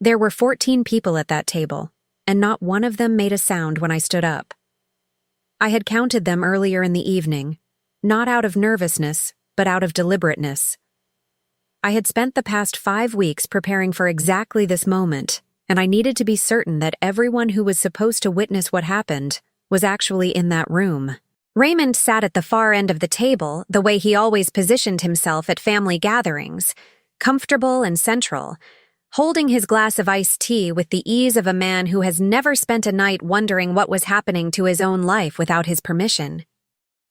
There were 14 people at that table, and not one of them made a sound when I stood up. I had counted them earlier in the evening, not out of nervousness, but out of deliberateness. I had spent the past 5 weeks preparing for exactly this moment, and I needed to be certain that everyone who was supposed to witness what happened was actually in that room. Raymond sat at the far end of the table, the way he always positioned himself at family gatherings, comfortable and central, holding his glass of iced tea with the ease of a man who has never spent a night wondering what was happening to his own life without his permission.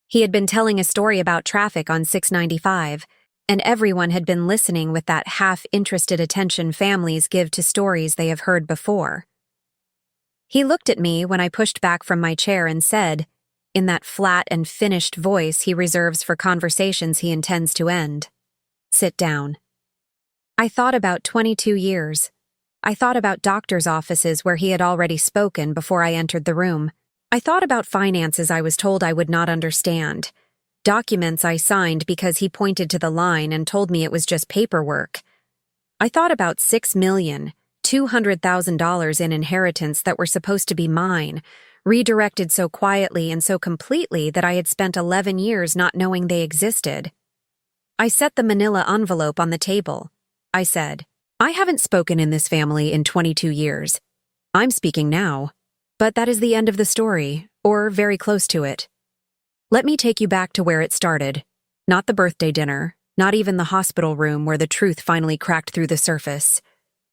He had been telling a story about traffic on 695, and everyone had been listening with that half-interested attention families give to stories they have heard before. He looked at me when I pushed back from my chair and said, in that flat and finished voice he reserves for conversations he intends to end, "Sit down." I thought about 22 years. I thought about doctors' offices where he had already spoken before I entered the room. I thought about finances I was told I would not understand, documents I signed because he pointed to the line and told me it was just paperwork. I thought about $6,200,000 in inheritance that were supposed to be mine, redirected so quietly and so completely that I had spent 11 years not knowing they existed. I set the manila envelope on the table. I said, "I haven't spoken in this family in 22 years. I'm speaking now. But that is the end of the story, or very close to it. Let me take you back to where it started. Not the birthday dinner, not even the hospital room where the truth finally cracked through the surface,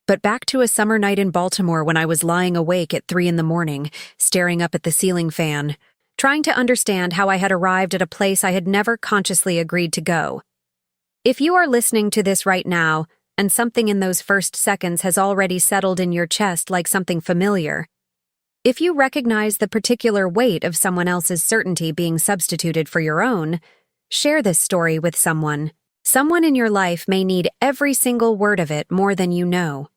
but back to a summer night in Baltimore when I was lying awake at 3 a.m, staring up at the ceiling fan, trying to understand how I had arrived at a place I had never consciously agreed to go. If you are listening to this right now, and something in those first seconds has already settled in your chest like something familiar, if you recognize the particular weight of someone else's certainty being substituted for your own, share this story with someone. Someone in your life may need every single word of it more than you know.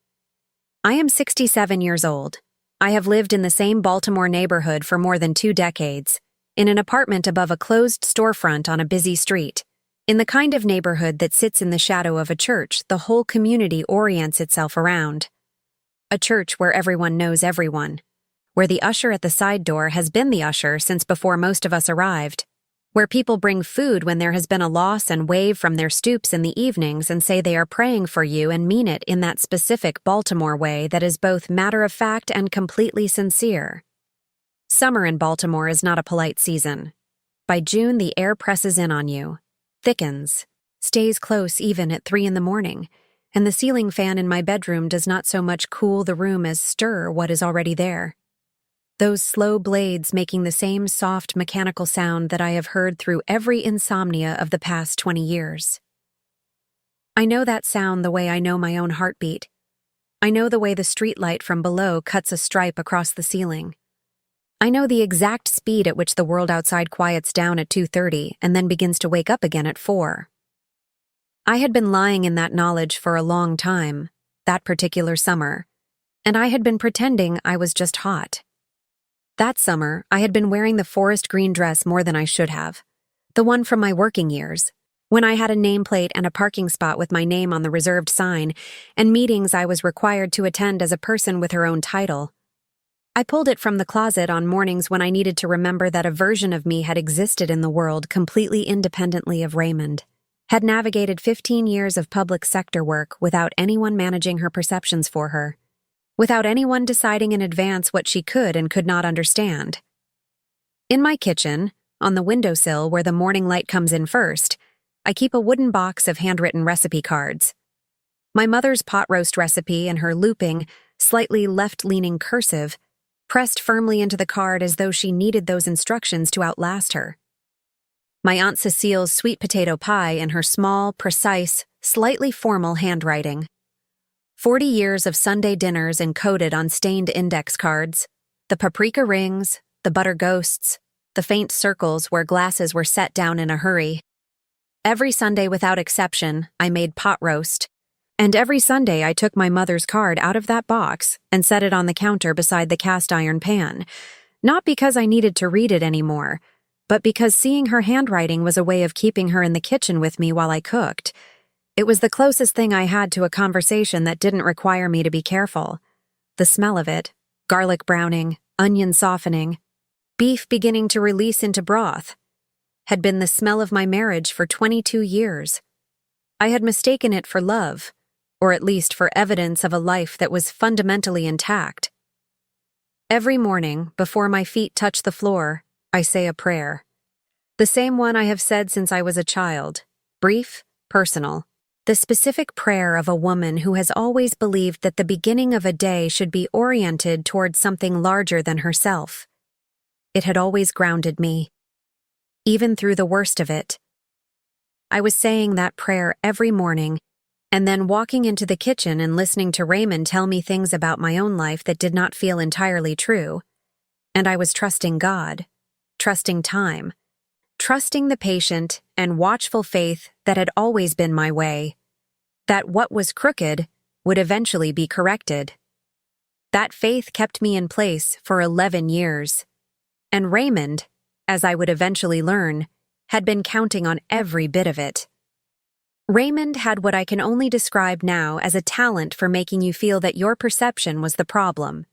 I am 67 years old. I have lived in the same Baltimore neighborhood for more than 2 decades, in an apartment above a closed storefront on a busy street. In the kind of neighborhood that sits in the shadow of a church the whole community orients itself around. A church where everyone knows everyone, where the usher at the side door has been the usher since before most of us arrived, where people bring food when there has been a loss and wave from their stoops in the evenings and say they are praying for you and mean it in that specific Baltimore way that is both matter-of-fact and completely sincere. Summer in Baltimore is not a polite season. By June, the air presses in on you, thickens, stays close even at 3 a.m, and the ceiling fan in my bedroom does not so much cool the room as stir what is already there. Those slow blades making the same soft mechanical sound that I have heard through every insomnia of the past 20 years. I know that sound the way I know my own heartbeat. I know the way the streetlight from below cuts a stripe across the ceiling. I know the exact speed at which the world outside quiets down at 2:30 and then begins to wake up again at 4. I had been lying in that knowledge for a long time, that particular summer, and I had been pretending I was just hot. That summer, I had been wearing the forest green dress more than I should have, the one from my working years, when I had a nameplate and a parking spot with my name on the reserved sign, and meetings I was required to attend as a person with her own title. I pulled it from the closet on mornings when I needed to remember that a version of me had existed in the world completely independently of Raymond, had navigated 15 years of public sector work without anyone managing her perceptions for her, without anyone deciding in advance what she could and could not understand. In my kitchen, on the windowsill where the morning light comes in first, I keep a wooden box of handwritten recipe cards. My mother's pot roast recipe and her looping, slightly left-leaning cursive, pressed firmly into the card as though she needed those instructions to outlast her. My Aunt Cecile's sweet potato pie in her small, precise, slightly formal handwriting. 40 years of Sunday dinners encoded on stained index cards, the paprika rings, the butter ghosts, the faint circles where glasses were set down in a hurry. Every Sunday without exception, I made pot roast, and every Sunday I took my mother's card out of that box and set it on the counter beside the cast iron pan, not because I needed to read it anymore, but because seeing her handwriting was a way of keeping her in the kitchen with me while I cooked, It was the closest thing I had to a conversation that didn't require me to be careful. The smell of it, garlic browning, onion softening, beef beginning to release into broth, had been the smell of my marriage for 22 years. I had mistaken it for love, or at least for evidence of a life that was fundamentally intact. Every morning, before my feet touch the floor, I say a prayer. The same one I have said since I was a child, brief, personal. The specific prayer of a woman who has always believed that the beginning of a day should be oriented towards something larger than herself. It had always grounded me, even through the worst of it. I was saying that prayer every morning, and then walking into the kitchen and listening to Raymond tell me things about my own life that did not feel entirely true. And I was trusting God, trusting time, trusting the patient and watchful faith that had always been my way, that what was crooked would eventually be corrected. That faith kept me in place for 11 years. And Raymond, as I would eventually learn, had been counting on every bit of it. Raymond had what I can only describe now as a talent for making you feel that your perception was the problem.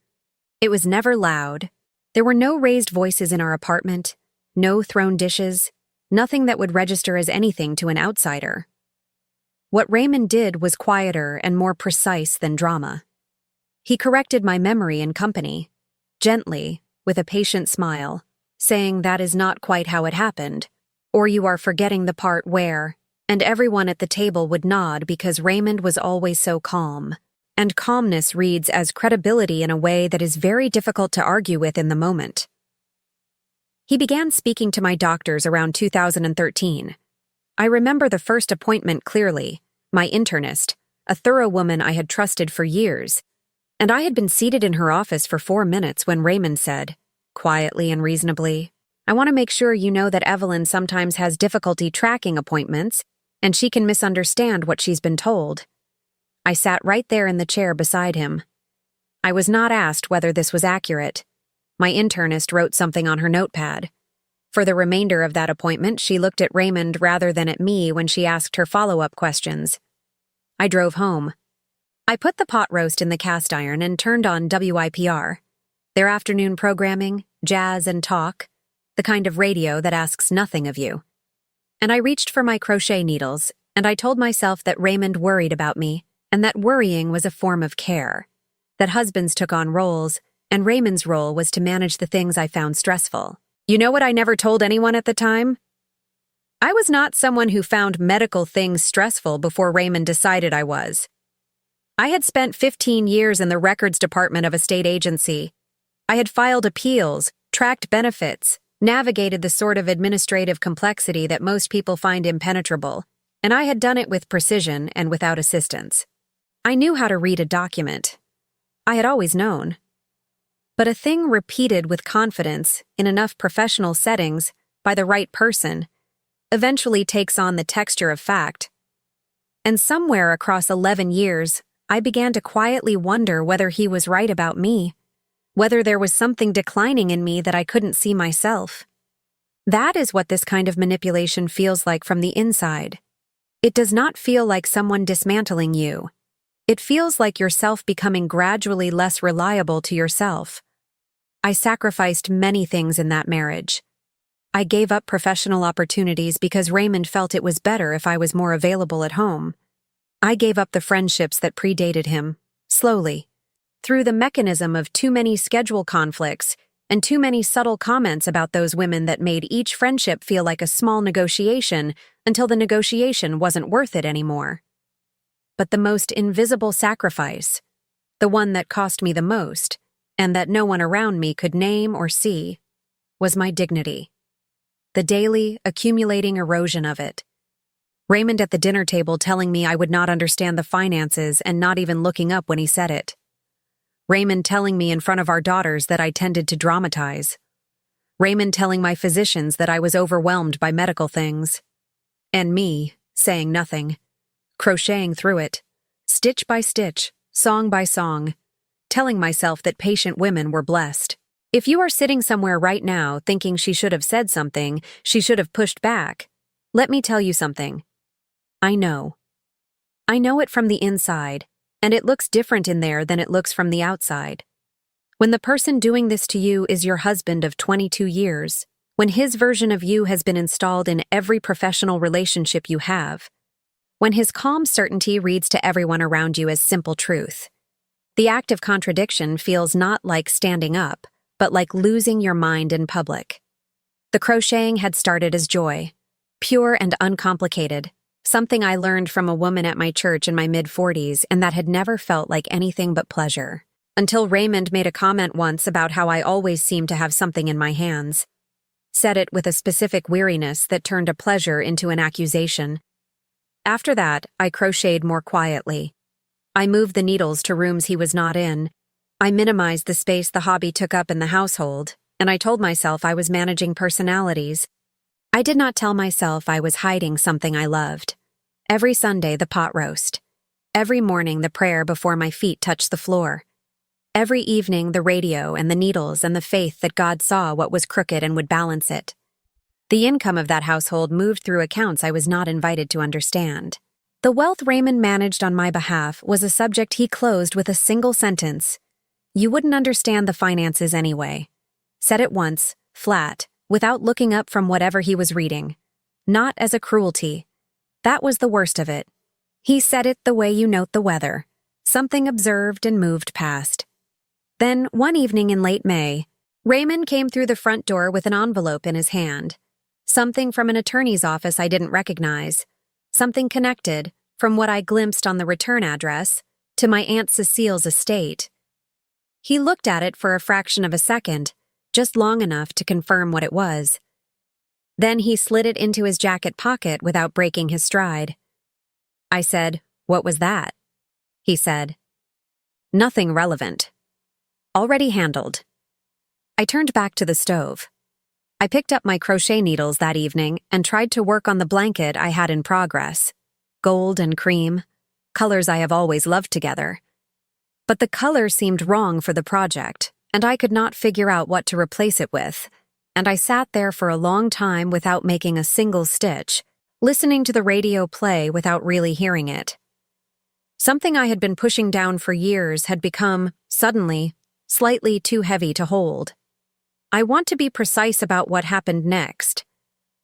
It was never loud. There were no raised voices in our apartment, no thrown dishes, nothing that would register as anything to an outsider. What Raymond did was quieter and more precise than drama. He corrected my memory in company, gently, with a patient smile, saying that is not quite how it happened, or you are forgetting the part where, and everyone at the table would nod because Raymond was always so calm, and calmness reads as credibility in a way that is very difficult to argue with in the moment. He began speaking to my doctors around 2013. I remember the first appointment clearly, my internist, a thorough woman I had trusted for years, and I had been seated in her office for 4 minutes when Raymond said, quietly and reasonably, "I want to make sure you know that Evelyn sometimes has difficulty tracking appointments, and she can misunderstand what she's been told." I sat right there in the chair beside him. I was not asked whether this was accurate. My internist wrote something on her notepad. For the remainder of that appointment, she looked at Raymond rather than at me when she asked her follow-up questions. I drove home. I put the pot roast in the cast iron and turned on WIPR. Their afternoon programming, jazz and talk, the kind of radio that asks nothing of you. And I reached for my crochet needles, and I told myself that Raymond worried about me, and that worrying was a form of care. That husbands took on roles, and Raymond's role was to manage the things I found stressful. You know what I never told anyone at the time? I was not someone who found medical things stressful before Raymond decided I was. I had spent 15 years in the records department of a state agency. I had filed appeals, tracked benefits, navigated the sort of administrative complexity that most people find impenetrable, and I had done it with precision and without assistance. I knew how to read a document. I had always known. But a thing repeated with confidence in enough professional settings by the right person eventually takes on the texture of fact. And somewhere across 11 years, I began to quietly wonder whether he was right about me, whether there was something declining in me that I couldn't see myself. That is what this kind of manipulation feels like from the inside. It does not feel like someone dismantling you. It feels like yourself becoming gradually less reliable to yourself. I sacrificed many things in that marriage. I gave up professional opportunities because Raymond felt it was better if I was more available at home. I gave up the friendships that predated him, slowly, through the mechanism of too many schedule conflicts and too many subtle comments about those women that made each friendship feel like a small negotiation until the negotiation wasn't worth it anymore. But the most invisible sacrifice, the one that cost me the most, and that no one around me could name or see, was my dignity. The daily, accumulating erosion of it. Raymond at the dinner table telling me I would not understand the finances and not even looking up when he said it. Raymond telling me in front of our daughters that I tended to dramatize. Raymond telling my physicians that I was overwhelmed by medical things. And me, saying nothing, crocheting through it, stitch by stitch, song by song, telling myself that patient women were blessed. If you are sitting somewhere right now thinking she should have said something, she should have pushed back, let me tell you something. I know. I know it from the inside, and it looks different in there than it looks from the outside. When the person doing this to you is your husband of 22 years, when his version of you has been installed in every professional relationship you have, when his calm certainty reads to everyone around you as simple truth, the act of contradiction feels not like standing up, but like losing your mind in public. The crocheting had started as joy, pure and uncomplicated, something I learned from a woman at my church in my mid-40s and that had never felt like anything but pleasure. Until Raymond made a comment once about how I always seemed to have something in my hands. Said it with a specific weariness that turned a pleasure into an accusation. After that, I crocheted more quietly. I moved the needles to rooms he was not in. I minimized the space the hobby took up in the household, and I told myself I was managing personalities. I did not tell myself I was hiding something I loved. Every Sunday, the pot roast. Every morning, the prayer before my feet touched the floor. Every evening, the radio and the needles and the faith that God saw what was crooked and would balance it. The income of that household moved through accounts I was not invited to understand. The wealth Raymond managed on my behalf was a subject he closed with a single sentence. You wouldn't understand the finances anyway. Said it once, flat, without looking up from whatever he was reading. Not as a cruelty. That was the worst of it. He said it the way you note the weather. Something observed and moved past. Then, one evening in late May, Raymond came through the front door with an envelope in his hand. Something from an attorney's office I didn't recognize. Something connected, from what I glimpsed on the return address, to my Aunt Cecile's estate. He looked at it for a fraction of a second, just long enough to confirm what it was. Then he slid it into his jacket pocket without breaking his stride. I said, "What was that?" He said, "Nothing relevant. Already handled." I turned back to the stove. I picked up my crochet needles that evening and tried to work on the blanket I had in progress. Gold and cream, colors I have always loved together. But the color seemed wrong for the project, and I could not figure out what to replace it with, and I sat there for a long time without making a single stitch, listening to the radio play without really hearing it. Something I had been pushing down for years had become, suddenly, slightly too heavy to hold. I want to be precise about what happened next,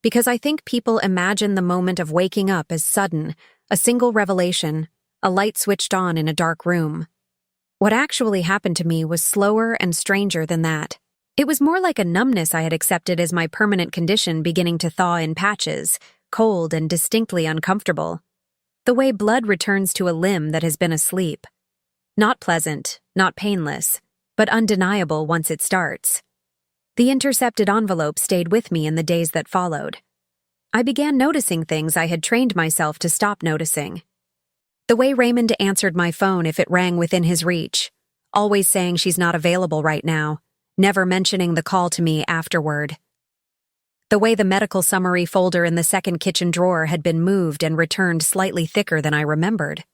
because I think people imagine the moment of waking up as sudden, a single revelation, a light switched on in a dark room. What actually happened to me was slower and stranger than that. It was more like a numbness I had accepted as my permanent condition beginning to thaw in patches, cold and distinctly uncomfortable. The way blood returns to a limb that has been asleep. Not pleasant, not painless, but undeniable once it starts. The intercepted envelope stayed with me in the days that followed. I began noticing things I had trained myself to stop noticing. The way Raymond answered my phone if it rang within his reach, always saying she's not available right now, never mentioning the call to me afterward. The way the medical summary folder in the second kitchen drawer had been moved and returned slightly thicker than I remembered.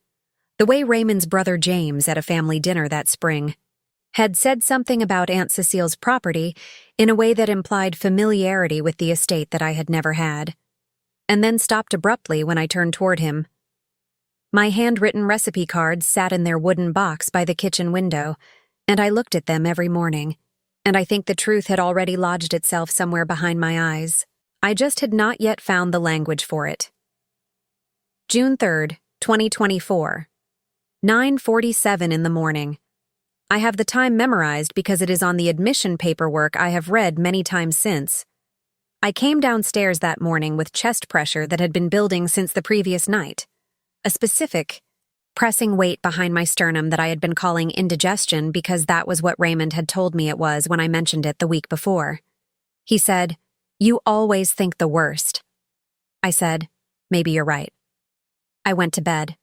The way Raymond's brother James at a family dinner that spring had said something about Aunt Cecile's property in a way that implied familiarity with the estate that I had never had, and then stopped abruptly when I turned toward him. My handwritten recipe cards sat in their wooden box by the kitchen window, and I looked at them every morning, and I think the truth had already lodged itself somewhere behind my eyes. I just had not yet found the language for it. June 3rd, 2024. 9:47 in the morning. I have the time memorized because it is on the admission paperwork I have read many times since. I came downstairs that morning with chest pressure that had been building since the previous night. A specific, pressing weight behind my sternum that I had been calling indigestion because that was what Raymond had told me it was when I mentioned it the week before. He said, "You always think the worst." I said, "Maybe you're right." I went to bed.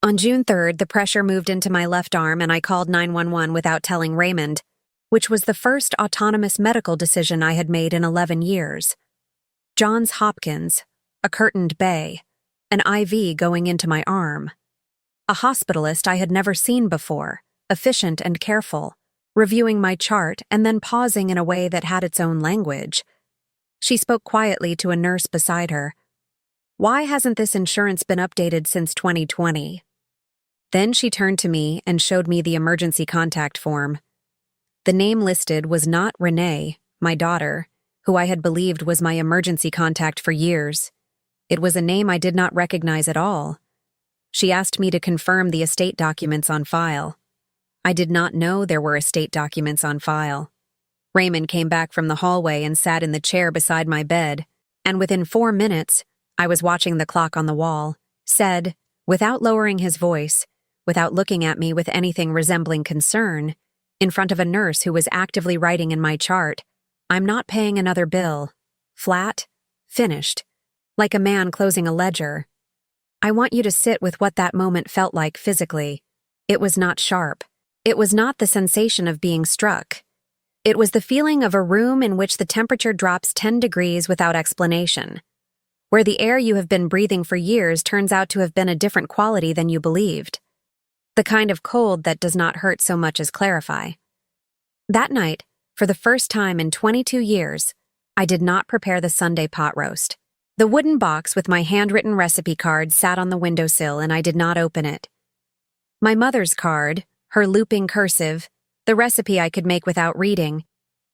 On June 3rd, the pressure moved into my left arm and I called 911 without telling Raymond, which was the first autonomous medical decision I had made in 11 years. Johns Hopkins, a curtained bay, an IV going into my arm. A hospitalist I had never seen before, efficient and careful, reviewing my chart and then pausing in a way that had its own language. She spoke quietly to a nurse beside her. Why hasn't this insurance been updated since 2020? Then she turned to me and showed me the emergency contact form. The name listed was not Renee, my daughter, who I had believed was my emergency contact for years. It was a name I did not recognize at all. She asked me to confirm the estate documents on file. I did not know there were estate documents on file. Raymond came back from the hallway and sat in the chair beside my bed, and within 4 minutes, I was watching the clock on the wall, said, without lowering his voice, without looking at me with anything resembling concern, in front of a nurse who was actively writing in my chart, "I'm not paying another bill. Flat. Finished. Like a man closing a ledger." I want you to sit with what that moment felt like physically. It was not sharp. It was not the sensation of being struck. It was the feeling of a room in which the temperature drops 10 degrees without explanation, where the air you have been breathing for years turns out to have been a different quality than you believed. The kind of cold that does not hurt so much as clarify. That night, for the first time in 22 years, I did not prepare the Sunday pot roast. The wooden box with my handwritten recipe card sat on the windowsill and I did not open it. My mother's card, her looping cursive, the recipe I could make without reading,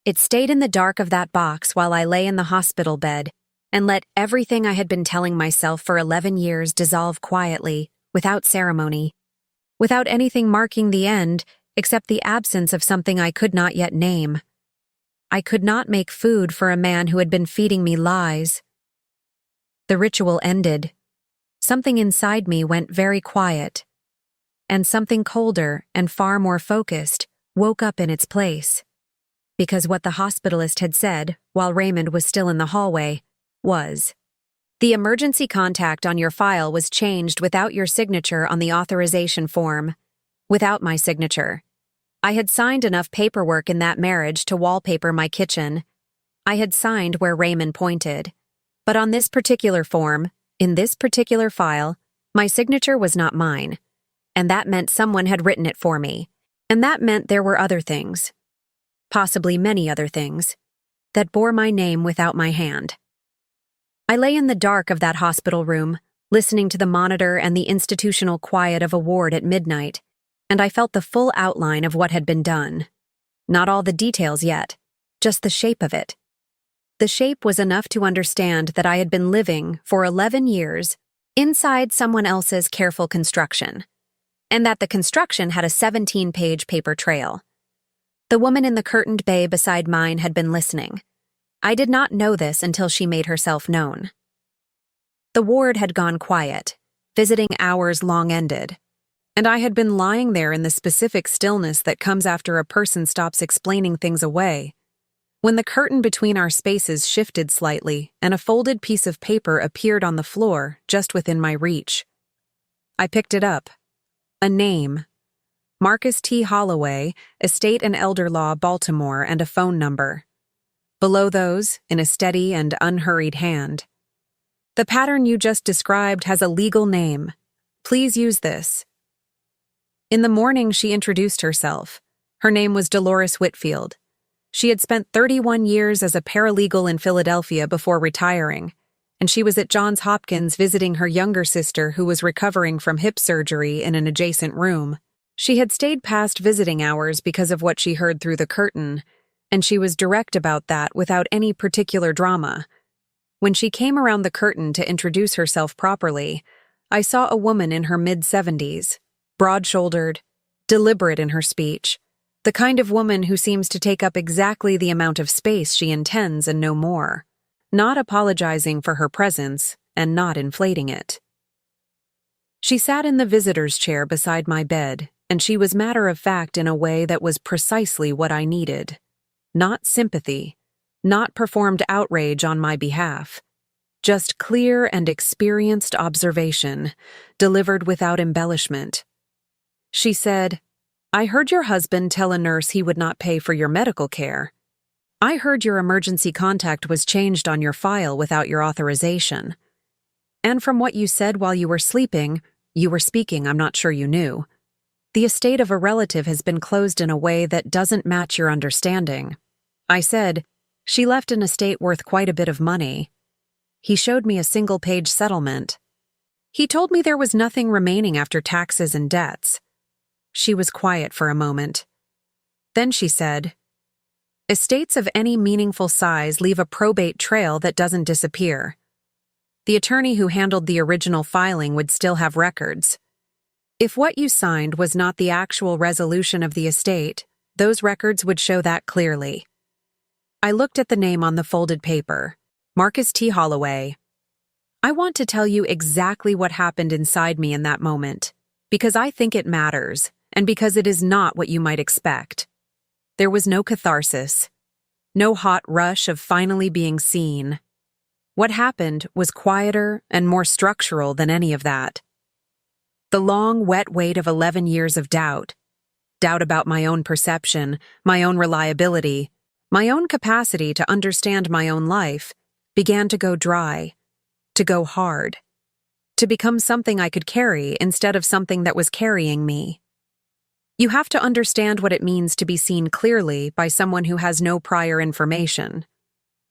it stayed in the dark of that box while I lay in the hospital bed and let everything I had been telling myself for 11 years dissolve quietly, without ceremony, without anything marking the end except the absence of something I could not yet name. I could not make food for a man who had been feeding me lies. The ritual ended. Something inside me went very quiet, and something colder and far more focused woke up in its place. Because what the hospitalist had said, while Raymond was still in the hallway, was, "The emergency contact on your file was changed without your signature on the authorization form." Without my signature. I had signed enough paperwork in that marriage to wallpaper my kitchen. I had signed where Raymond pointed. But on this particular form, in this particular file, my signature was not mine. And that meant someone had written it for me. And that meant there were other things, possibly many other things, that bore my name without my hand. I lay in the dark of that hospital room, listening to the monitor and the institutional quiet of a ward at midnight, and I felt the full outline of what had been done. Not all the details yet, just the shape of it. The shape was enough to understand that I had been living, for 11 years, inside someone else's careful construction, and that the construction had a 17-page paper trail. The woman in the curtained bay beside mine had been listening. I did not know this until she made herself known. The ward had gone quiet, visiting hours long ended, and I had been lying there in the specific stillness that comes after a person stops explaining things away, when the curtain between our spaces shifted slightly and a folded piece of paper appeared on the floor just within my reach. I picked it up. A name. Marcus T. Holloway, Estate and Elder Law, Baltimore, and a phone number. Below those, in a steady and unhurried hand, "The pattern you just described has a legal name. Please use this." In the morning, she introduced herself. Her name was Dolores Whitfield. She had spent 31 years as a paralegal in Philadelphia before retiring, and she was at Johns Hopkins visiting her younger sister who was recovering from hip surgery in an adjacent room. She had stayed past visiting hours because of what she heard through the curtain, and she was direct about that without any particular drama. When she came around the curtain to introduce herself properly, I saw a woman in her mid-70s, broad-shouldered, deliberate in her speech, the kind of woman who seems to take up exactly the amount of space she intends and no more, not apologizing for her presence and not inflating it. She sat in the visitor's chair beside my bed, and she was matter-of-fact in a way that was precisely what I needed. Not sympathy, not performed outrage on my behalf, just clear and experienced observation, delivered without embellishment. She said, "I heard your husband tell a nurse he would not pay for your medical care. I heard your emergency contact was changed on your file without your authorization. And from what you said while you were sleeping, you were speaking, I'm not sure you knew. The estate of a relative has been closed in a way that doesn't match your understanding." I said, "She left an estate worth quite a bit of money." he showed me a single-page settlement. He told me there was nothing remaining after taxes and debts. She was quiet for a moment. Then she said, "Estates of any meaningful size leave a probate trail that doesn't disappear. The attorney who handled the original filing would still have records. If what you signed was not the actual resolution of the estate, those records would show that clearly." I looked at the name on the folded paper, Marcus T. Holloway. I want to tell you exactly what happened inside me in that moment, because I think it matters, and because it is not what you might expect. There was no catharsis, no hot rush of finally being seen. What happened was quieter and more structural than any of that. The long, wet weight of 11 years of doubt about my own perception, my own reliability, my own capacity to understand my own life, began to go dry, to go hard, to become something I could carry instead of something that was carrying me. You have to understand what it means to be seen clearly by someone who has no prior information.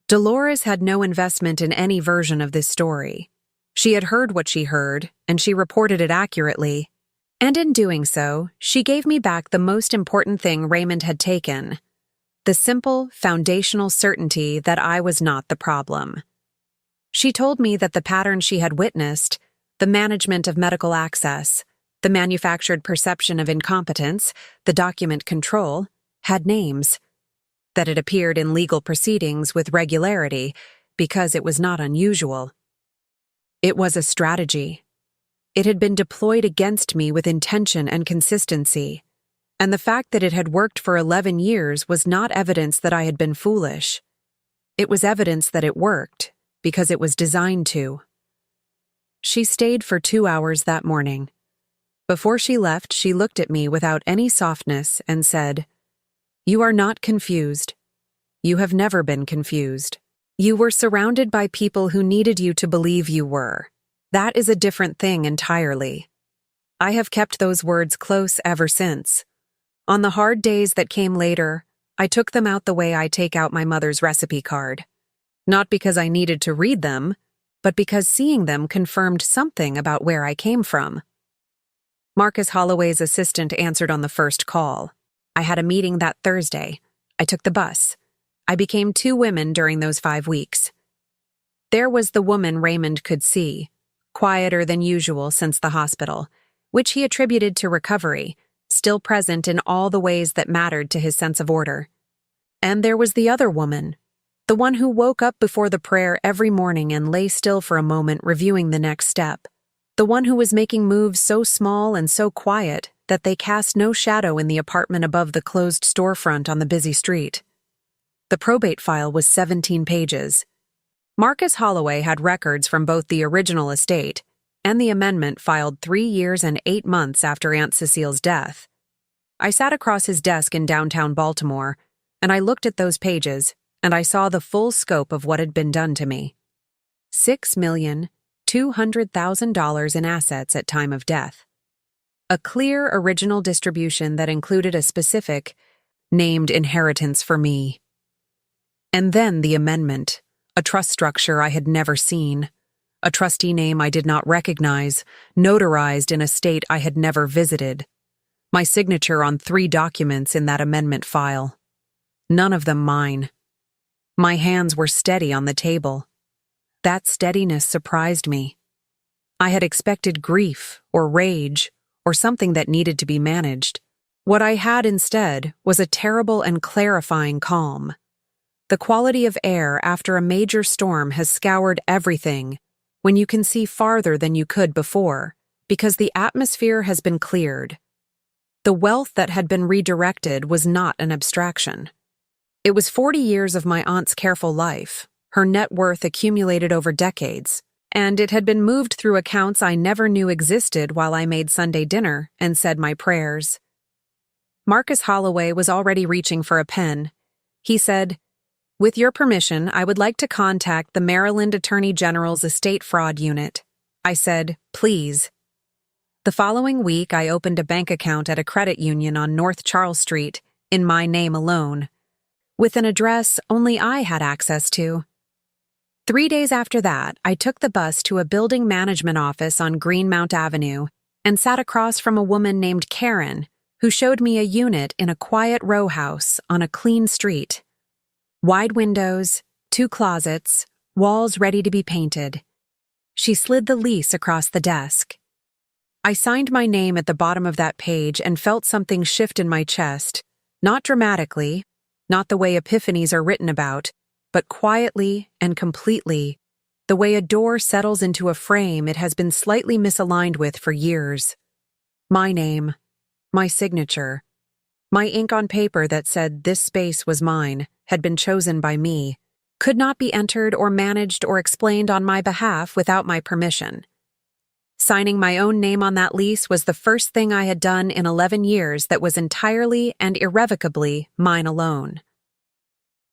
Dolores had no investment in any version of this story. She had heard what she heard, and she reported it accurately. And in doing so, she gave me back the most important thing Raymond had taken: the simple, foundational certainty that I was not the problem. She told me that the pattern she had witnessed, the management of medical access, the manufactured perception of incompetence, the document control, had names, that it appeared in legal proceedings with regularity because it was not unusual. It was a strategy. It had been deployed against me with intention and consistency, and the fact that it had worked for 11 years was not evidence that I had been foolish. It was evidence that it worked, because it was designed to. She stayed for 2 hours that morning. Before she left, she looked at me without any softness and said, "You are not confused. You have never been confused. You were surrounded by people who needed you to believe you were. That is a different thing entirely." I have kept those words close ever since. On the hard days that came later, I took them out the way I take out my mother's recipe card. Not because I needed to read them, but because seeing them confirmed something about where I came from. Marcus Holloway's assistant answered on the first call. I had a meeting that Thursday. I took the bus. I became 2 women during those 5 weeks. There was the woman Raymond could see, quieter than usual since the hospital, which he attributed to recovery, still present in all the ways that mattered to his sense of order. And there was the other woman, the one who woke up before the prayer every morning and lay still for a moment reviewing the next step, the one who was making moves so small and so quiet that they cast no shadow in the apartment above the closed storefront on the busy street. The probate file was 17 pages. Marcus Holloway had records from both the original estate and the amendment filed 3 years and 8 months after Aunt Cecile's death. I sat across his desk in downtown Baltimore, and I looked at those pages, and I saw the full scope of what had been done to me. $6,200,000 in assets at time of death. A clear original distribution that included a specific, named inheritance for me. And then the amendment, a trust structure I had never seen, a trustee name I did not recognize, notarized in a state I had never visited. My signature on 3 documents in that amendment file. None of them mine. My hands were steady on the table. That steadiness surprised me. I had expected grief or rage or something that needed to be managed. What I had instead was a terrible and clarifying calm. The quality of air after a major storm has scoured everything when you can see farther than you could before, because the atmosphere has been cleared. The wealth that had been redirected was not an abstraction. It was 40 years of my aunt's careful life, her net worth accumulated over decades, and it had been moved through accounts I never knew existed while I made Sunday dinner and said my prayers. Marcus Holloway was already reaching for a pen. He said, "With your permission, I would like to contact the Maryland Attorney General's Estate Fraud Unit." I said, "Please." The following week, I opened a bank account at a credit union on North Charles Street, in my name alone, with an address only I had access to. 3 days after that, I took the bus to a building management office on Greenmount Avenue and sat across from a woman named Karen, who showed me a unit in a quiet row house on a clean street. Wide windows, 2 closets, walls ready to be painted. She slid the lease across the desk. I signed my name at the bottom of that page and felt something shift in my chest, not dramatically, not the way epiphanies are written about, but quietly and completely, the way a door settles into a frame it has been slightly misaligned with for years. My name, my signature, my ink on paper that said this space was mine, had been chosen by me, could not be entered or managed or explained on my behalf without my permission. Signing my own name on that lease was the first thing I had done in 11 years that was entirely and irrevocably mine alone.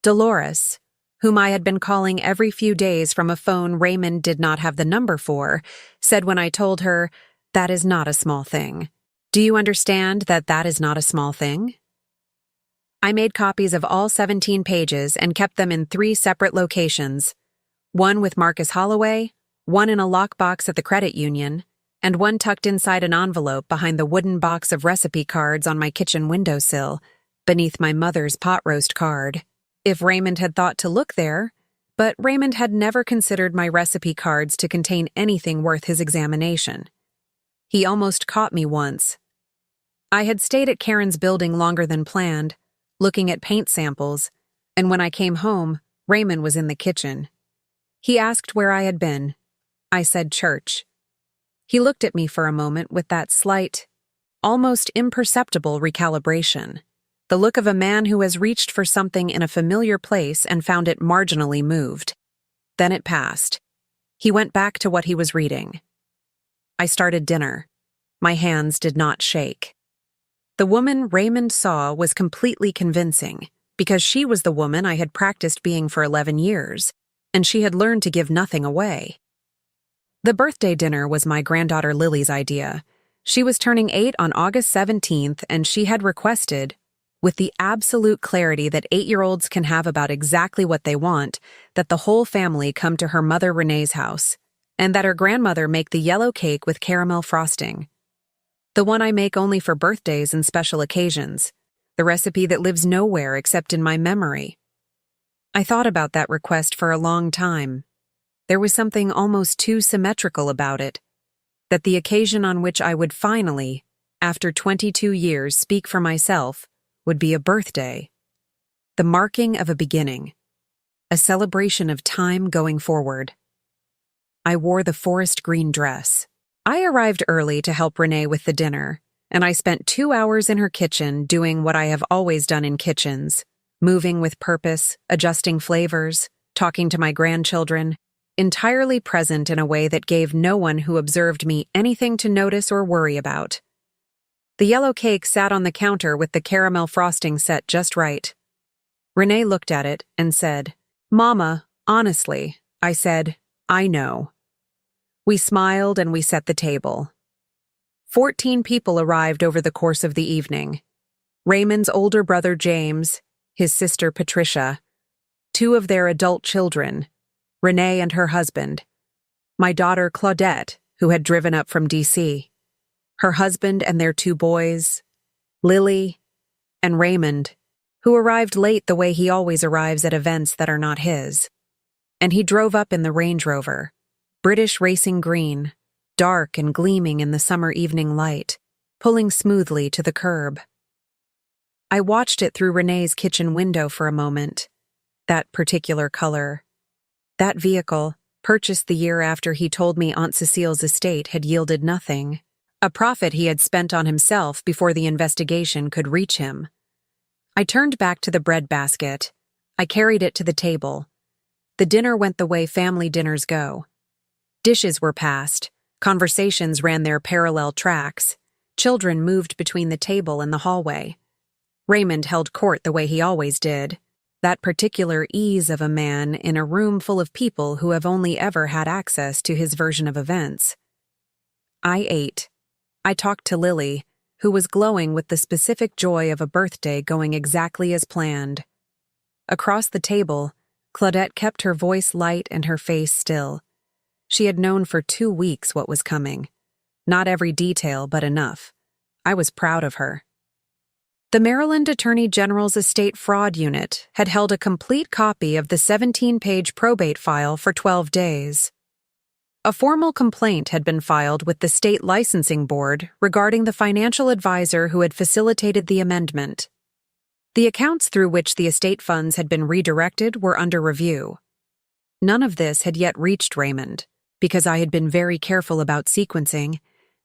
Dolores, whom I had been calling every few days from a phone Raymond did not have the number for, said when I told her, "That is not a small thing. Do you understand that that is not a small thing?" I made copies of all 17 pages and kept them in 3 separate locations, one with Marcus Holloway, one in a lockbox at the credit union, and one tucked inside an envelope behind the wooden box of recipe cards on my kitchen windowsill, beneath my mother's pot roast card. If Raymond had thought to look there, but Raymond had never considered my recipe cards to contain anything worth his examination. He almost caught me once. I had stayed at Karen's building longer than planned, looking at paint samples, and when I came home, Raymond was in the kitchen. He asked where I had been. I said church. He looked at me for a moment with that slight, almost imperceptible recalibration, the look of a man who has reached for something in a familiar place and found it marginally moved. Then it passed. He went back to what he was reading. I started dinner. My hands did not shake. The woman Raymond saw was completely convincing, because she was the woman I had practiced being for 11 years, and she had learned to give nothing away. The birthday dinner was my granddaughter Lily's idea. She was turning 8 on August 17th, and she had requested, with the absolute clarity that 8-year-olds can have about exactly what they want, that the whole family come to her mother Renee's house, and that her grandmother make the yellow cake with caramel frosting. The one I make only for birthdays and special occasions, the recipe that lives nowhere except in my memory. I thought about that request for a long time. There was something almost too symmetrical about it, that the occasion on which I would finally, after 22 years, speak for myself would be a birthday, the marking of a beginning, a celebration of time going forward. I wore the forest green dress. I arrived early to help Renee with the dinner, and I spent 2 hours in her kitchen doing what I have always done in kitchens, moving with purpose, adjusting flavors, talking to my grandchildren, entirely present in a way that gave no one who observed me anything to notice or worry about. The yellow cake sat on the counter with the caramel frosting set just right. Renee looked at it and said, "Mama, honestly," I said, "I know." We smiled and we set the table. 14 people arrived over the course of the evening. Raymond's older brother James, his sister Patricia, 2 of their adult children, Renee and her husband, my daughter Claudette, who had driven up from D.C., her husband and their 2 boys, Lily, and Raymond, who arrived late the way he always arrives at events that are not his. And he drove up in the Range Rover, British racing green, dark and gleaming in the summer evening light, pulling smoothly to the curb. I watched it through Renee's kitchen window for a moment. That particular color. That vehicle, purchased the year after he told me Aunt Cecile's estate had yielded nothing, a profit he had spent on himself before the investigation could reach him. I turned back to the bread basket. I carried it to the table. The dinner went the way family dinners go. Dishes were passed, conversations ran their parallel tracks, children moved between the table and the hallway. Raymond held court the way he always did, that particular ease of a man in a room full of people who have only ever had access to his version of events. I ate. I talked to Lily, who was glowing with the specific joy of a birthday going exactly as planned. Across the table, Claudette kept her voice light and her face still. She had known for 2 weeks what was coming. Not every detail, but enough. I was proud of her. The Maryland Attorney General's Estate Fraud Unit had held a complete copy of the 17-page probate file for 12 days. A formal complaint had been filed with the state licensing board regarding the financial advisor who had facilitated the amendment. The accounts through which the estate funds had been redirected were under review. None of this had yet reached Raymond, because I had been very careful about sequencing,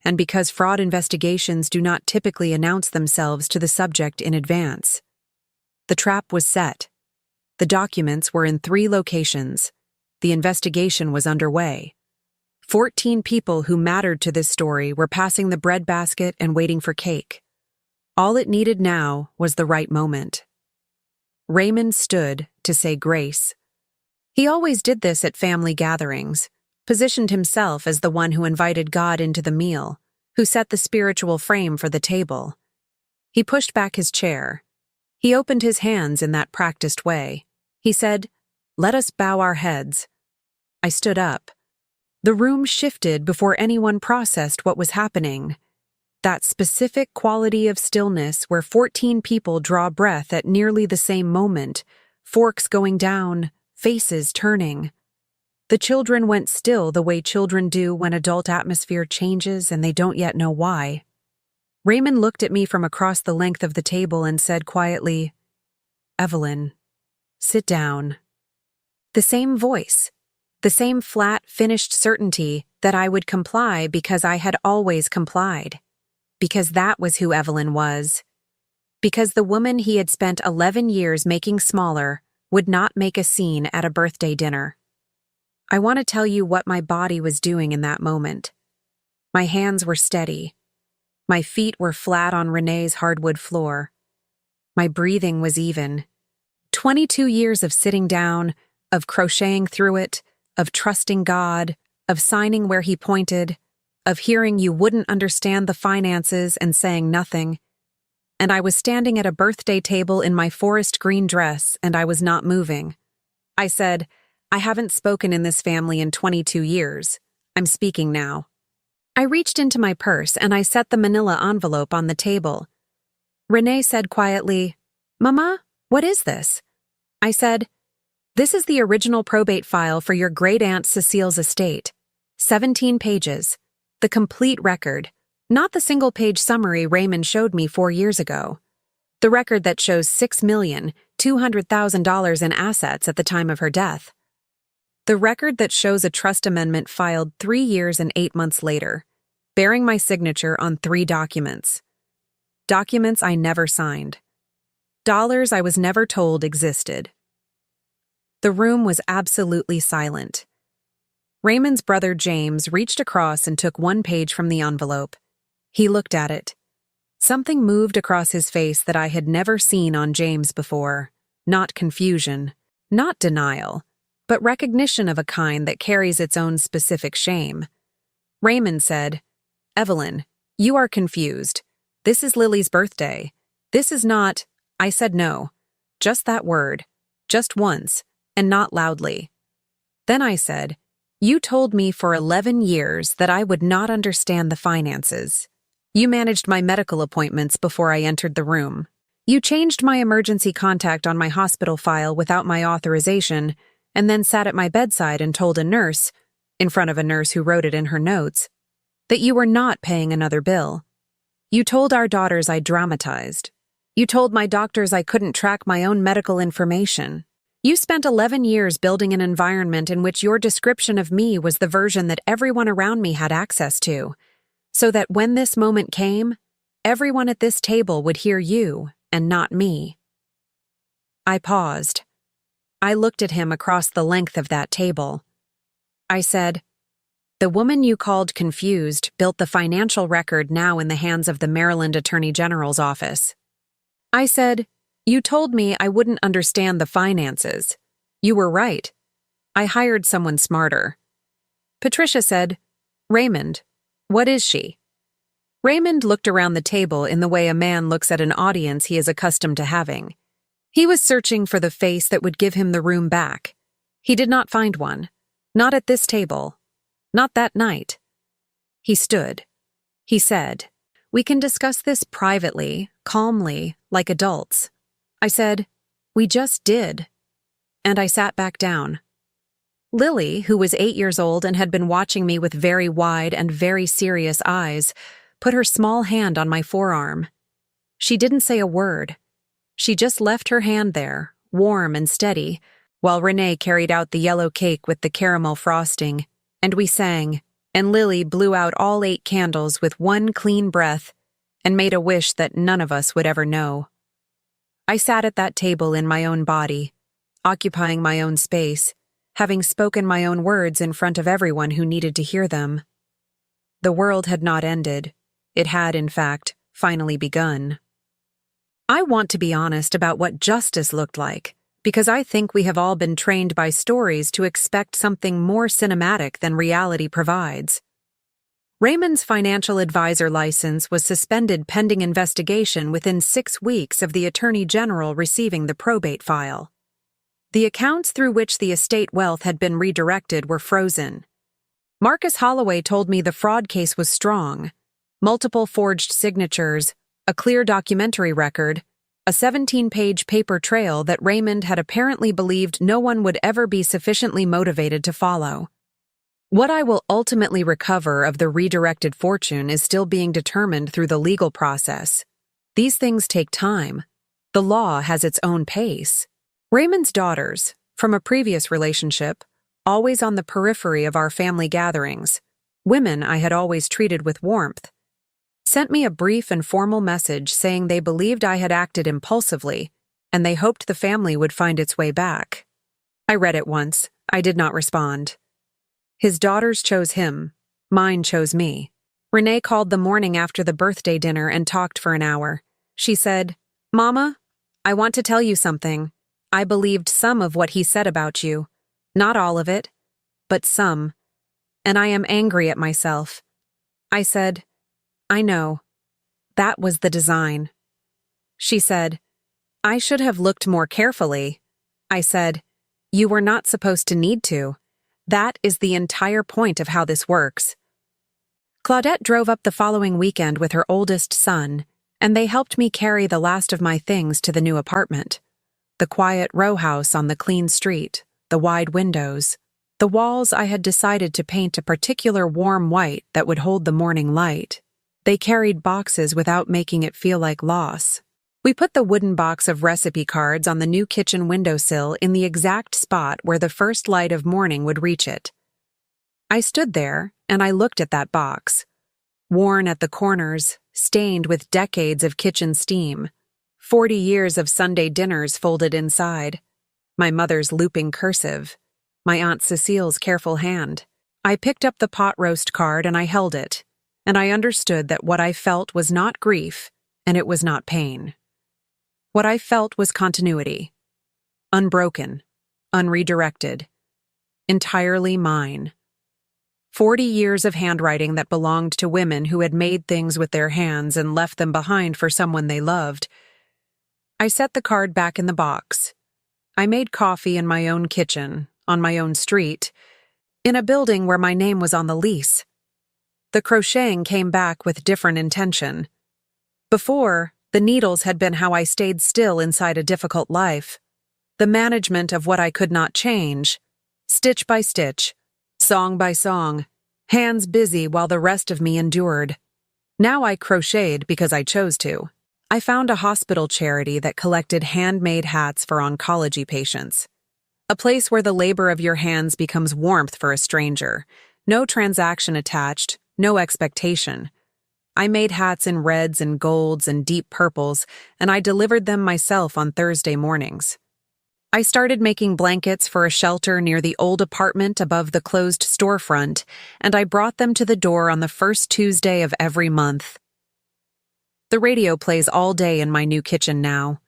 and because fraud investigations do not typically announce themselves to the subject in advance. The trap was set. The documents were in 3 locations. The investigation was underway. 14 people who mattered to this story were passing the breadbasket and waiting for cake. All it needed now was the right moment. Raymond stood to say grace. He always did this at family gatherings, positioned himself as the one who invited God into the meal, who set the spiritual frame for the table. He pushed back his chair. He opened his hands in that practiced way. He said, "Let us bow our heads." I stood up. The room shifted before anyone processed what was happening. That specific quality of stillness where 14 people draw breath at nearly the same moment, forks going down, faces turning. The children went still the way children do when adult atmosphere changes and they don't yet know why. Raymond looked at me from across the length of the table and said quietly, "Evelyn, sit down." The same voice. The same flat, finished certainty that I would comply because I had always complied. Because that was who Evelyn was. Because the woman he had spent 11 years making smaller would not make a scene at a birthday dinner. I want to tell you what my body was doing in that moment. My hands were steady. My feet were flat on Renee's hardwood floor. My breathing was even. 22 years of sitting down, of crocheting through it, of trusting God, of signing where he pointed, of hearing you wouldn't understand the finances and saying nothing. And I was standing at a birthday table in my forest green dress and I was not moving. I said, "I haven't spoken in this family in 22 years. I'm speaking now." I reached into my purse and I set the manila envelope on the table. Renee said quietly, "Mama, what is this?" I said, "This is the original probate file for your great-aunt Cecile's estate. 17 pages. The complete record, not the single-page summary Raymond showed me 4 years ago. The record that shows $6,200,000 in assets at the time of her death. The record that shows a trust amendment filed 3 years and 8 months later, bearing my signature on 3 documents. Documents I never signed. Dollars I was never told existed." The room was absolutely silent. Raymond's brother James reached across and took 1 page from the envelope. He looked at it. Something moved across his face that I had never seen on James before. Not confusion, not denial, but recognition of a kind that carries its own specific shame. Raymond said, "Evelyn, you are confused. This is Lily's birthday. This is not—" I said no. Just that word. Just once, and not loudly. Then I said, "You told me for 11 years that I would not understand the finances. You managed my medical appointments before I entered the room. You changed my emergency contact on my hospital file without my authorization, and then sat at my bedside and told a nurse, in front of a nurse who wrote it in her notes, that you were not paying another bill. You told our daughters I dramatized. You told my doctors I couldn't track my own medical information. You spent 11 years building an environment in which your description of me was the version that everyone around me had access to, so that when this moment came, everyone at this table would hear you and not me." I paused. I looked at him across the length of that table. I said, "The woman you called confused built the financial record now in the hands of the Maryland Attorney General's office." I said, "You told me I wouldn't understand the finances. You were right. I hired someone smarter." Patricia said, "Raymond, what is she?" Raymond looked around the table in the way a man looks at an audience he is accustomed to having. He was searching for the face that would give him the room back, He did not find one. Not at this table. Not that night. He stood. He said, "We can discuss this privately, calmly, like adults." I said, "We just did." And I sat back down. Lily, who was 8 years old and had been watching me with very wide and very serious eyes, put her small hand on my forearm. She didn't say a word. She just left her hand there, warm and steady, while Renee carried out the yellow cake with the caramel frosting, and we sang, and Lily blew out all 8 candles with one clean breath and made a wish that none of us would ever know. I sat at that table in my own body, occupying my own space, having spoken my own words in front of everyone who needed to hear them. The world had not ended. It had, in fact, finally begun. I want to be honest about what justice looked like, because I think we have all been trained by stories to expect something more cinematic than reality provides. Raymond's financial advisor license was suspended pending investigation within 6 weeks of the Attorney General receiving the probate file. The accounts through which the estate wealth had been redirected were frozen. Marcus Holloway told me the fraud case was strong. Multiple forged signatures, a clear documentary record, a 17-page paper trail that Raymond had apparently believed no one would ever be sufficiently motivated to follow. What I will ultimately recover of the redirected fortune is still being determined through the legal process. These things take time. The law has its own pace. Raymond's daughters, from a previous relationship, always on the periphery of our family gatherings, women I had always treated with warmth, sent me a brief and formal message saying they believed I had acted impulsively, and they hoped the family would find its way back. I read it once. I did not respond. His daughters chose him. Mine chose me. Renee called the morning after the birthday dinner and talked for an hour. She said, "Mama, I want to tell you something. I believed some of what he said about you. Not all of it, but some. And I am angry at myself." I said, "I know. That was the design." She said, "I should have looked more carefully." I said, "You were not supposed to need to. That is the entire point of how this works." Claudette drove up the following weekend with her oldest son, and they helped me carry the last of my things to the new apartment. The quiet row house on the clean street, the wide windows, the walls I had decided to paint a particular warm white that would hold the morning light. They carried boxes without making it feel like loss. We put the wooden box of recipe cards on the new kitchen windowsill in the exact spot where the first light of morning would reach it. I stood there and I looked at that box, worn at the corners, stained with decades of kitchen steam, 40 years of Sunday dinners folded inside, my mother's looping cursive, my Aunt Cecile's careful hand. I picked up the pot roast card and I held it, and I understood that what I felt was not grief and it was not pain. What I felt was continuity, unbroken, unredirected, entirely mine. 40 years of handwriting that belonged to women who had made things with their hands and left them behind for someone they loved. I set the card back in the box. I made coffee in my own kitchen, on my own street, in a building where my name was on the lease. The crocheting came back with different intention. Before, the needles had been how I stayed still inside a difficult life. The management of what I could not change, stitch by stitch, song by song, hands busy while the rest of me endured. Now I crocheted because I chose to. I found a hospital charity that collected handmade hats for oncology patients. A place where the labor of your hands becomes warmth for a stranger. No transaction attached, no expectation. I made hats in reds and golds and deep purples, and I delivered them myself on Thursday mornings. I started making blankets for a shelter near the old apartment above the closed storefront, and I brought them to the door on the first Tuesday of every month. The radio plays all day in my new kitchen now.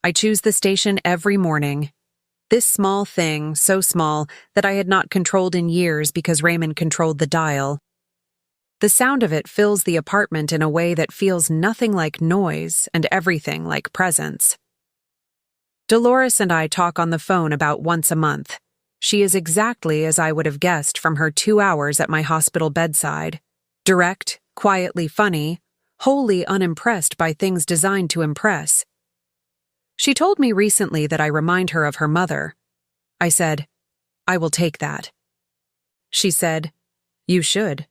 I choose the station every morning. This small thing, so small that I had not controlled in years because Raymond controlled the dial. The sound of it fills the apartment in a way that feels nothing like noise and everything like presence. Dolores and I talk on the phone about once a month. She is exactly as I would have guessed from her 2 hours at my hospital bedside. Direct, quietly funny, wholly unimpressed by things designed to impress. She told me recently that I remind her of her mother. I said, "I will take that." She said, "You should."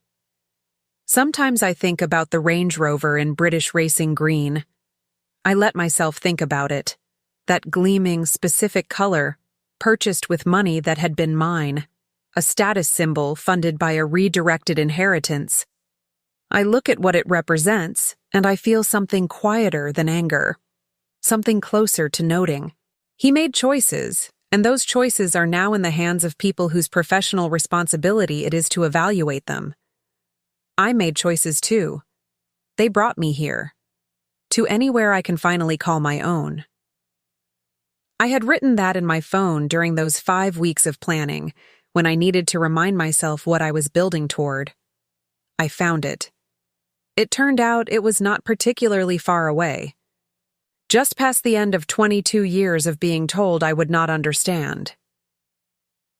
Sometimes I think about the Range Rover in British racing green. I let myself think about it, that gleaming, specific color, purchased with money that had been mine, a status symbol funded by a redirected inheritance. I look at what it represents, and I feel something quieter than anger, something closer to noting. He made choices, and those choices are now in the hands of people whose professional responsibility it is to evaluate them. I made choices too. They brought me here, to anywhere I can finally call my own. I had written that in my phone during those 5 weeks of planning, when I needed to remind myself what I was building toward. I found it. It turned out it was not particularly far away. Just past the end of 22 years of being told I would not understand.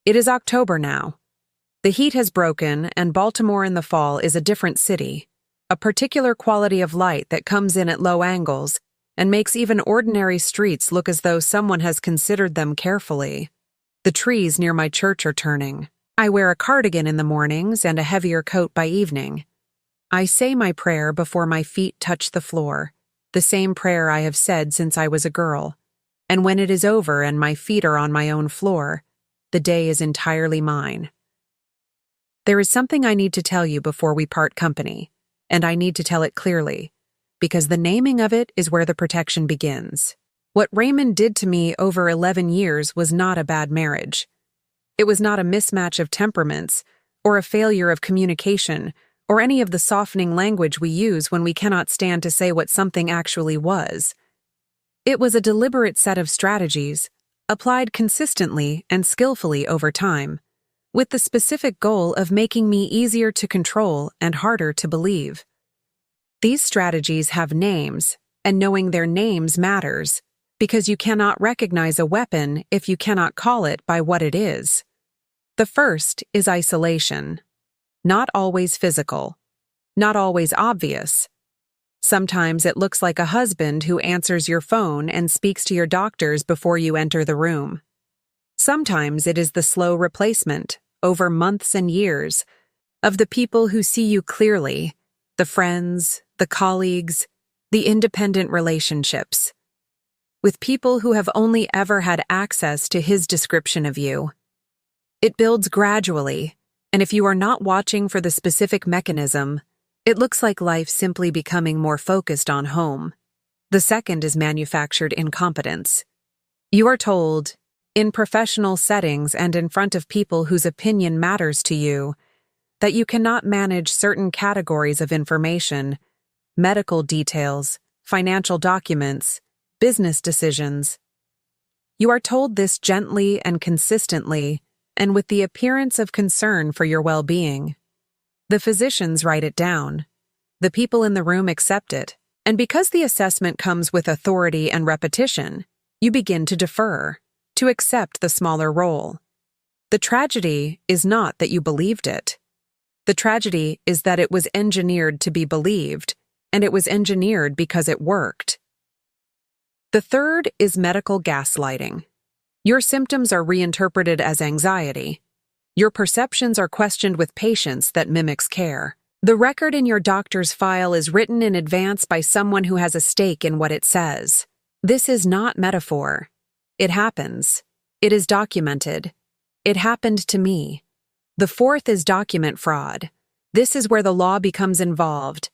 It is October now. The heat has broken, and Baltimore in the fall is a different city, a particular quality of light that comes in at low angles and makes even ordinary streets look as though someone has considered them carefully. The trees near my church are turning. I wear a cardigan in the mornings and a heavier coat by evening. I say my prayer before my feet touch the floor, the same prayer I have said since I was a girl. And when it is over and my feet are on my own floor, the day is entirely mine. There is something I need to tell you before we part company, and I need to tell it clearly, because the naming of it is where the protection begins. What Raymond did to me over 11 years was not a bad marriage. It was not a mismatch of temperaments, or a failure of communication, or any of the softening language we use when we cannot stand to say what something actually was. It was a deliberate set of strategies, applied consistently and skillfully over time, with the specific goal of making me easier to control and harder to believe. These strategies have names, and knowing their names matters, because you cannot recognize a weapon if you cannot call it by what it is. The first is isolation. Not always physical. Not always obvious. Sometimes it looks like a husband who answers your phone and speaks to your doctors before you enter the room. Sometimes it is the slow replacement, over months and years, of the people who see you clearly, the friends, the colleagues, the independent relationships, with people who have only ever had access to his description of you. It builds gradually, and if you are not watching for the specific mechanism, it looks like life simply becoming more focused on home. The second is manufactured incompetence. You are told, in professional settings and in front of people whose opinion matters to you, that you cannot manage certain categories of information, medical details, financial documents, business decisions. You are told this gently and consistently, and with the appearance of concern for your well-being. The physicians write it down. The people in the room accept it, and because the assessment comes with authority and repetition, you begin to defer, to accept the smaller role. The tragedy is not that you believed it. The tragedy is that it was engineered to be believed, and it was engineered because it worked. The third is medical gaslighting. Your symptoms are reinterpreted as anxiety. Your perceptions are questioned with patience that mimics care. The record in your doctor's file is written in advance by someone who has a stake in what it says. This is not metaphor. It happens. It is documented. It happened to me. The fourth is document fraud. This is where the law becomes involved.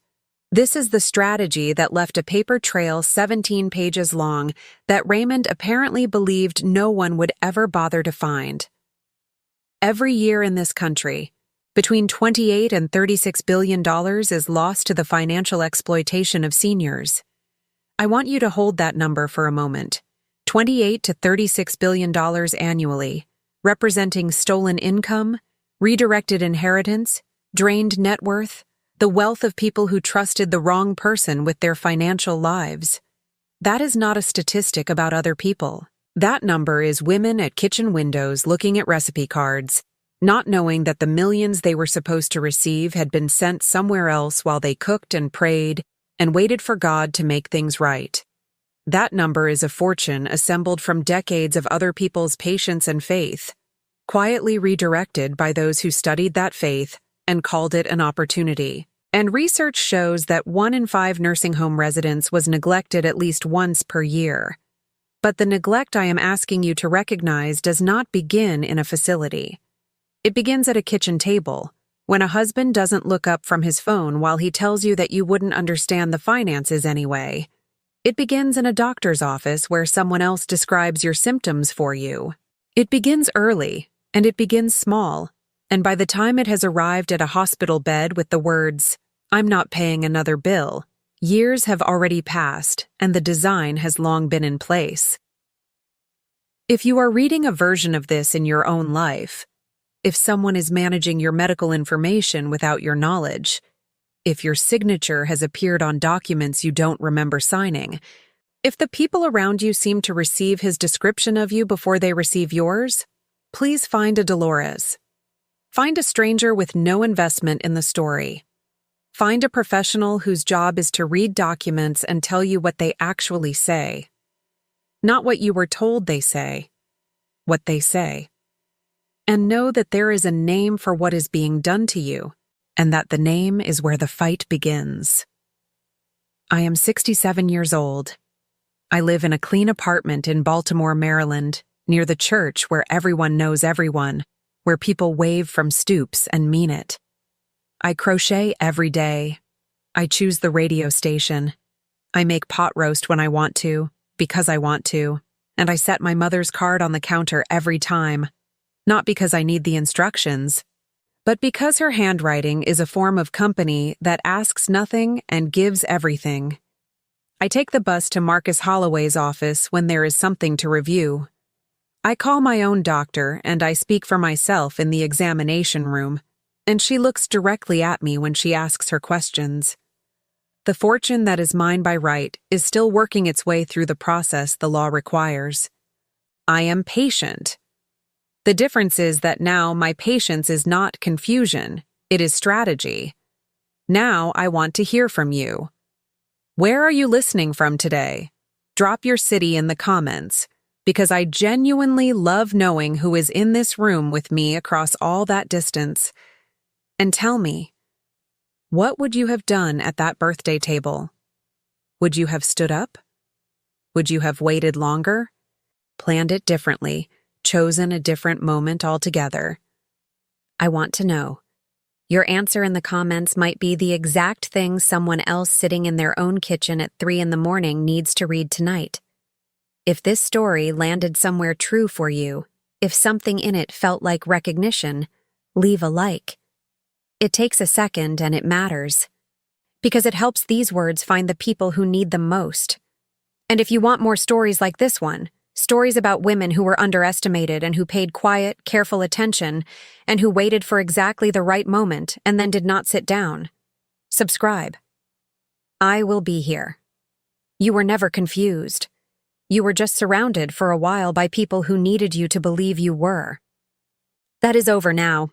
This is the strategy that left a paper trail 17 pages long that Raymond apparently believed no one would ever bother to find. Every year in this country, between $28 and $36 billion is lost to the financial exploitation of seniors. I want you to hold that number for a moment. $28 to $36 billion annually, representing stolen income, redirected inheritance, drained net worth, the wealth of people who trusted the wrong person with their financial lives. That is not a statistic about other people. That number is women at kitchen windows looking at recipe cards, not knowing that the millions they were supposed to receive had been sent somewhere else while they cooked and prayed and waited for God to make things right. That number is a fortune assembled from decades of other people's patience and faith, quietly redirected by those who studied that faith and called it an opportunity. And research shows that 1 in 5 nursing home residents was neglected at least once per year. But the neglect I am asking you to recognize does not begin in a facility. It begins at a kitchen table, when a husband doesn't look up from his phone while he tells you that you wouldn't understand the finances anyway. It begins in a doctor's office where someone else describes your symptoms for you. It begins early, and it begins small, and by the time it has arrived at a hospital bed with the words, "I'm not paying another bill," years have already passed, and the design has long been in place. If you are reading a version of this in your own life, if someone is managing your medical information without your knowledge, if your signature has appeared on documents you don't remember signing, if the people around you seem to receive his description of you before they receive yours, please find a Dolores. Find a stranger with no investment in the story. Find a professional whose job is to read documents and tell you what they actually say. Not what you were told they say, what they say. And know that there is a name for what is being done to you, and that the name is where the fight begins. I am 67 years old. I live in a clean apartment in Baltimore, Maryland, near the church where everyone knows everyone, where people wave from stoops and mean it. I crochet every day. I choose the radio station. I make pot roast when I want to, because I want to, and I set my mother's card on the counter every time, not because I need the instructions, but because her handwriting is a form of company that asks nothing and gives everything. I take the bus to Marcus Holloway's office when there is something to review. I call my own doctor and I speak for myself in the examination room, and she looks directly at me when she asks her questions. The fortune that is mine by right is still working its way through the process the law requires. I am patient. The difference is that now my patience is not confusion, it is strategy. Now I want to hear from you. Where are you listening from today? Drop your city in the comments, because I genuinely love knowing who is in this room with me across all that distance. And tell me, what would you have done at that birthday table? Would you have stood up? Would you have waited longer? Planned it differently? Chosen a different moment altogether? I want to know. Your answer in the comments might be the exact thing someone else sitting in their own kitchen at 3 a.m. needs to read tonight. If this story landed somewhere true for you, if something in it felt like recognition, leave a like. It takes a second and it matters, because it helps these words find the people who need them most. And if you want more stories like this one, stories about women who were underestimated and who paid quiet, careful attention and who waited for exactly the right moment and then did not sit down, subscribe. I will be here. You were never confused. You were just surrounded for a while by people who needed you to believe you were. That is over now.